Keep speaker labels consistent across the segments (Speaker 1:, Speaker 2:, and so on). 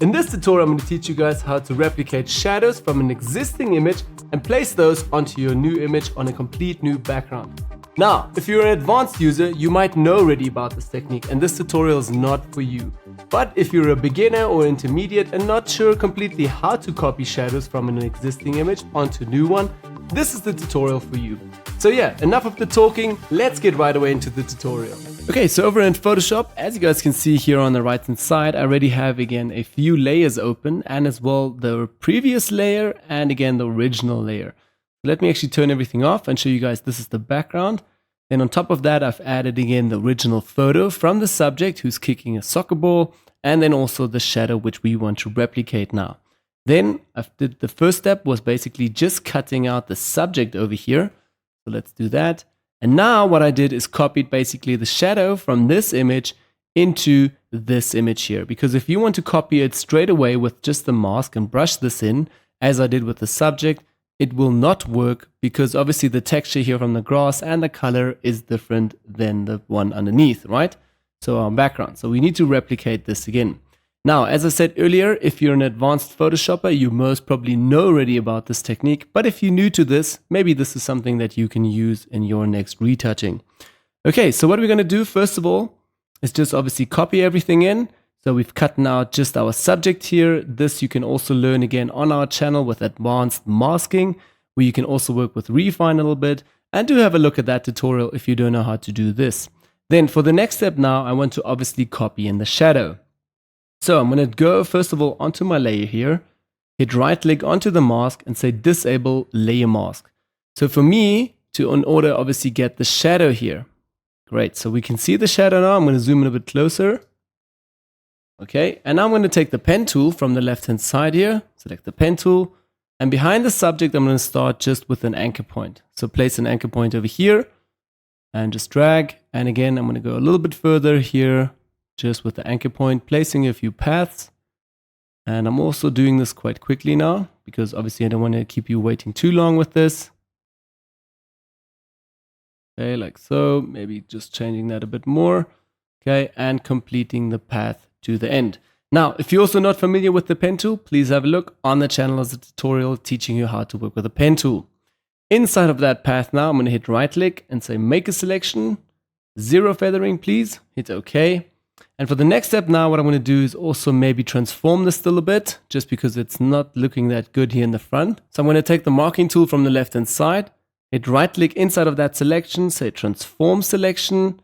Speaker 1: In this tutorial, I'm going to teach you guys how to replicate shadows from an existing image and place those onto your new image on a complete new background. Now, if you're an advanced user, you might know already about this technique and this tutorial is not for you. But if you're a beginner or intermediate and not sure completely how to copy shadows from an existing image onto a new one, this is the tutorial for you. So yeah, enough of the talking, let's get right away into the tutorial. Okay, so over in Photoshop, as you guys can see here on the right hand side, I already have again a few layers open and as well the previous layer and again the original layer. Let me actually turn everything off and show you guys this is the background. Then on top of that, I've added again the original photo from the subject who's kicking a soccer ball and then also the shadow which we want to replicate now. Then the first step was basically just cutting out the subject over here. So let's do that. And now what I did is copied basically the shadow from this image into this image here. Because if you want to copy it straight away with just the mask and brush this in, as I did with the subject, it will not work because obviously the texture here from the grass and the color is different than the one underneath, right? So our background. So we need to replicate this again. Now, as I said earlier, if you're an advanced Photoshopper, you most probably know already about this technique. But if you're new to this, maybe this is something that you can use in your next retouching. Okay, so what we're going to do first of all is just obviously copy everything in. So we've cut out just our subject here. This you can also learn again on our channel with advanced masking, where you can also work with refine a little bit. And do have a look at that tutorial if you don't know how to do this. Then for the next step now, I want to obviously copy in the shadow. So I'm going to go first of all onto my layer here, hit right click onto the mask and say disable layer mask. So for me, in order obviously get the shadow here. Great, so we can see the shadow now. I'm going to zoom in a bit closer. Okay, and now I'm going to take the pen tool from the left hand side here, select the pen tool, and behind the subject I'm going to start just with an anchor point. So place an anchor point over here and just drag, and again I'm going to go a little bit further here, just with the anchor point, placing a few paths. And I'm also doing this quite quickly now, because obviously I don't want to keep you waiting too long with this. Okay, like so, maybe just changing that a bit more. Okay, and completing the path to the end. Now, if you're also not familiar with the pen tool, please have a look on the channel as a tutorial teaching you how to work with a pen tool. Inside of that path now, I'm going to hit right click and say make a selection, zero feathering please, hit OK. And for the next step now, what I'm going to do is also maybe transform this still a bit, just because it's not looking that good here in the front. So I'm going to take the marking tool from the left hand side, hit right click inside of that selection, say transform selection,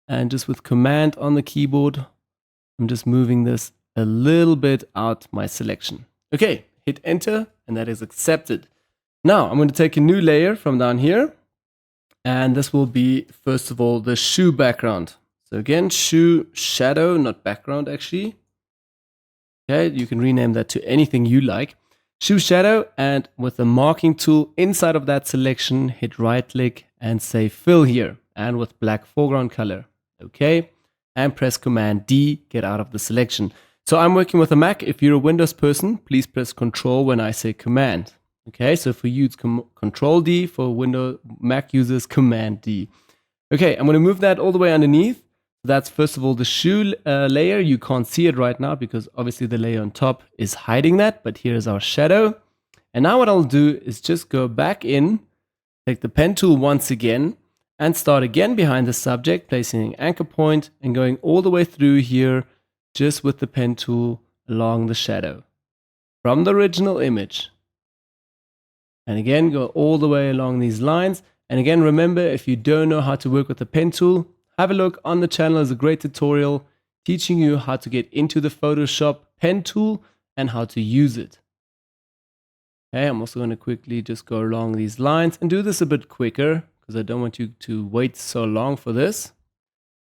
Speaker 1: and just with command on the keyboard, I'm just moving this a little bit out my selection. Okay, hit enter and that is accepted. Now I'm going to take a new layer from down here, and this will be first of all the shoe background. So again, shoe shadow, not background actually. Okay, you can rename that to anything you like. Shoe shadow, and with the marking tool inside of that selection, hit right click and say fill here, and with black foreground color. Okay, and press Command D, get out of the selection. So I'm working with a Mac. If you're a Windows person, please press Control when I say Command. Okay, so for you it's Control D, for Windows Mac users Command D. Okay, I'm going to move that all the way underneath. That's first of all the shoe layer. You can't see it right now because obviously the layer on top is hiding that, but here's our shadow. And now what I'll do is just go back in, take the pen tool once again, and start again behind the subject, placing an anchor point and going all the way through here, just with the pen tool along the shadow from the original image. And again, go all the way along these lines. And again, remember, if you don't know how to work with the pen tool, have a look on the channel. Is a great tutorial teaching you how to get into the Photoshop pen tool and how to use it. Okay, I'm also going to quickly just go along these lines and do this a bit quicker because I don't want you to wait so long for this.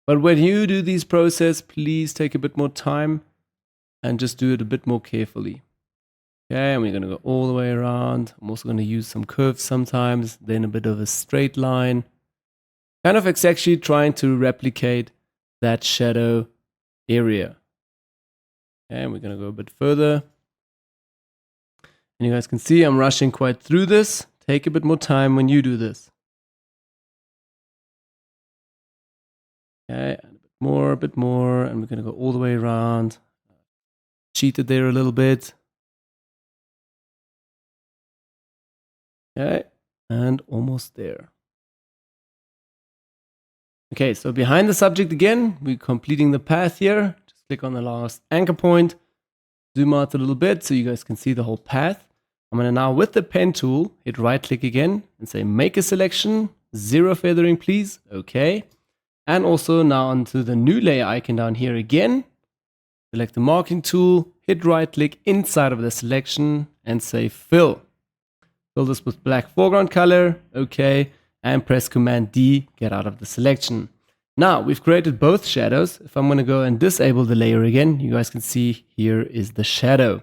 Speaker 1: But when you do these process, please take a bit more time and just do it a bit more carefully. Okay, and we're going to go all the way around. I'm also going to use some curves sometimes, then a bit of a straight line. Kind of it's actually trying to replicate that shadow area. And we're going to go a bit further. And you guys can see I'm rushing quite through this. Take a bit more time when you do this. Okay, and a bit more, and we're going to go all the way around. cheated there a little bit. Okay, and almost there. Okay, so behind the subject again, we're completing the path here. Just click on the last anchor point, zoom out a little bit so you guys can see the whole path. I'm gonna now, with the pen tool, hit right click again and say make a selection, 0 feathering please, okay. And also now onto the new layer icon down here again, select the marking tool, hit right click inside of the selection and say fill. Fill this with black foreground color, okay, and press Command D, get out of the selection. Now we've created both shadows. If I'm gonna go and disable the layer again, you guys can see here is the shadow.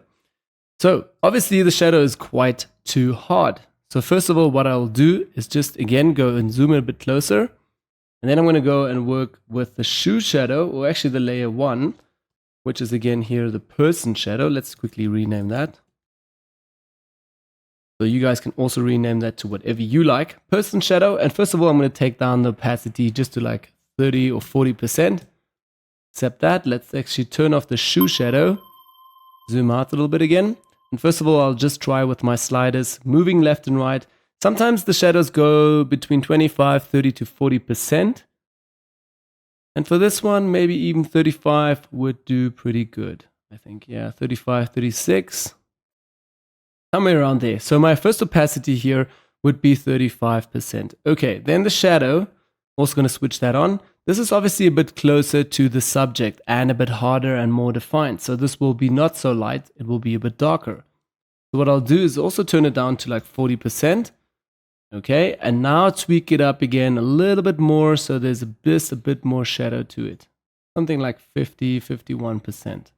Speaker 1: So obviously the shadow is quite too hard. So first of all, what I'll do is just again go and zoom in a bit closer. And then I'm going to go and work with the shoe shadow, or actually the layer 1, which is again here the person shadow. Let's quickly rename that. So you guys can also rename that to whatever you like. Person shadow. And first of all, I'm going to take down the opacity just to like 30 or 40%. Except that, let's actually turn off the shoe shadow. Zoom out a little bit again. And first of all, I'll just try with my sliders, moving left and right. Sometimes the shadows go between 25, 30 to 40%. And for this one, maybe even 35 would do pretty good. I think, yeah, 35, 36. Somewhere around there. So my first opacity here would be 35%. Okay, then the shadow, also going to switch that on. This is obviously a bit closer to the subject and a bit harder and more defined. So this will be not so light, it will be a bit darker. So what I'll do is also turn it down to like 40%. Okay, and now tweak it up again a little bit more so there's a bit more shadow to it. Something like 50, 51%.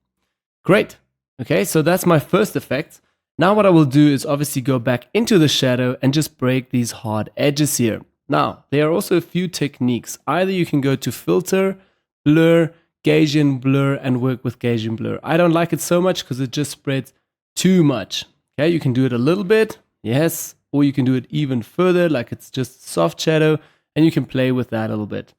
Speaker 1: Great. Okay, so that's my first effect. Now what I will do is obviously go back into the shadow and just break these hard edges here. Now, there are also a few techniques. Either you can go to Filter, Blur, Gaussian Blur, and work with Gaussian Blur. I don't like it so much because it just spreads too much. Okay, you can do it a little bit, yes, or you can do it even further, like it's just soft shadow, and you can play with that a little bit.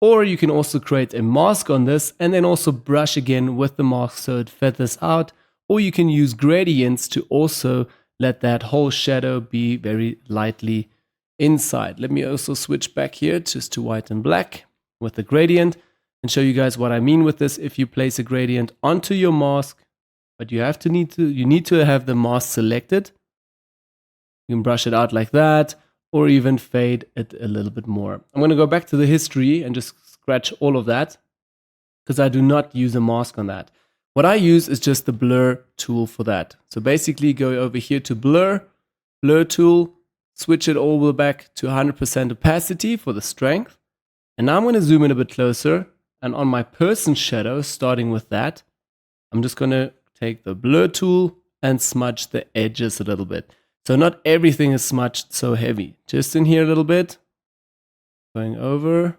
Speaker 1: Or you can also create a mask on this, and then also brush again with the mask so it feathers out. Or you can use gradients to also let that whole shadow be very lightly inside. Let me also switch back here just to white and black with the gradient and show you guys what I mean with this. If you place a gradient onto your mask, but you need to have the mask selected. You can brush it out like that, or even fade it a little bit more. I'm going to go back to the history and just scratch all of that because I do not use a mask on that. What I use is just the blur tool for that. So basically go over here to blur tool, switch it all the way back to 100% opacity for the strength. And now I'm going to zoom in a bit closer. And on my person shadow, starting with that, I'm just going to take the blur tool and smudge the edges a little bit. So not everything is smudged so heavy. Just in here a little bit. Going over.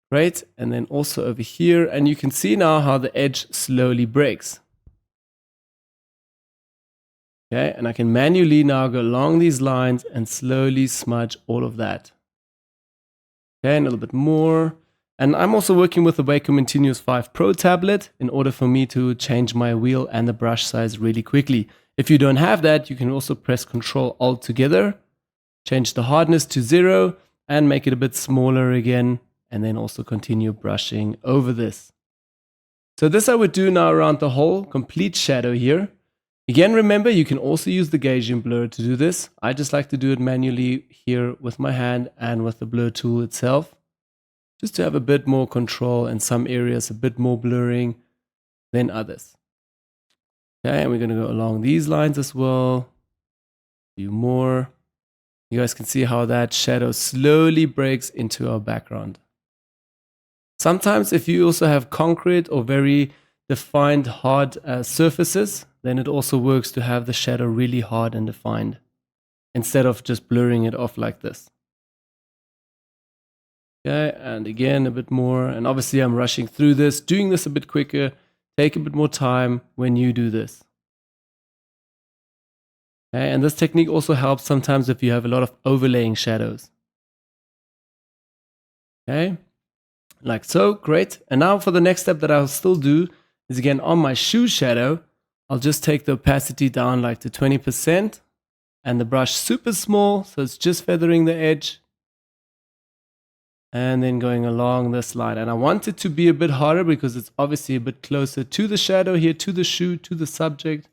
Speaker 1: Great. And then also over here. And you can see now how the edge slowly breaks. Okay, and I can manually now go along these lines and slowly smudge all of that. Okay, and a little bit more. And I'm also working with the Wacom Intuos 5 Pro tablet in order for me to change my wheel and the brush size really quickly. If you don't have that, you can also press Ctrl Alt together, change the hardness to 0 and make it a bit smaller again, and then also continue brushing over this. So this I would do now around the whole complete shadow here. Again, remember, you can also use the Gaussian blur to do this. I just like to do it manually here with my hand and with the blur tool itself, just to have a bit more control in some areas, a bit more blurring than others. Okay, and we're going to go along these lines as well. A few more. You guys can see how that shadow slowly breaks into our background. Sometimes if you also have concrete or very defined hard surfaces, then it also works to have the shadow really hard and defined instead of just blurring it off like this. Okay, and again a bit more, and obviously I'm rushing through this, doing this a bit quicker. Take a bit more time when you do this. Okay, and this technique also helps sometimes if you have a lot of overlaying shadows. Okay, like so, great. And now for the next step that I'll still do is again on my shoe shadow, I'll just take the opacity down like to 20% and the brush super small, so it's just feathering the edge. And then going along this line. And I want it to be a bit harder because it's obviously a bit closer to the shadow here, to the shoe, to the subject.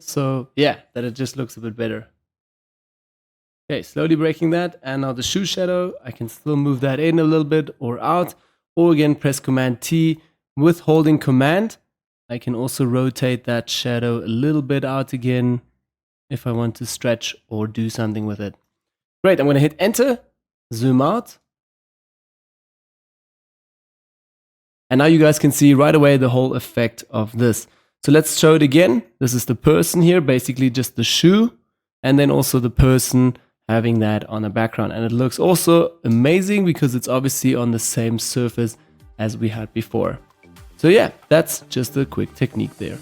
Speaker 1: So yeah, that it just looks a bit better. Okay, slowly breaking that. And now the shoe shadow, I can still move that in a little bit or out. Or again, press Command T with holding Command. I can also rotate that shadow a little bit out again if I want to stretch or do something with it. Great, I'm going to hit Enter. Zoom out. And now you guys can see right away the whole effect of this. So let's show it again. This is the person here, basically just the shoe, and then also the person having that on the background. And it looks also amazing because it's obviously on the same surface as we had before. So yeah, that's just a quick technique there.